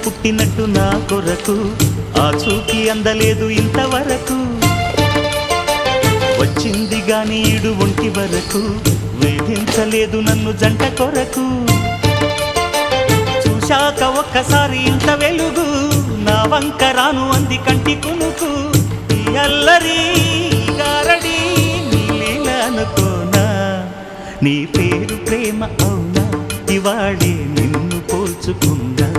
పుట్టినట్టు నా కొరకు ఆ చూకి అందలేదు ఇంతవరకు వచ్చింది గాని ఈడు ఒంటి వరకు వేధించలేదు నన్ను జంట కొరకు చూశాక ఒక్కసారి ఇంత వెలుగు నా వంక రాను అంది కంటి కునుకు ఈ అల్లరి గారడి నీలేననుకోనా నీ పేరు ప్రేమ అవునా ఇవాళే నిన్ను పోల్చుకుందా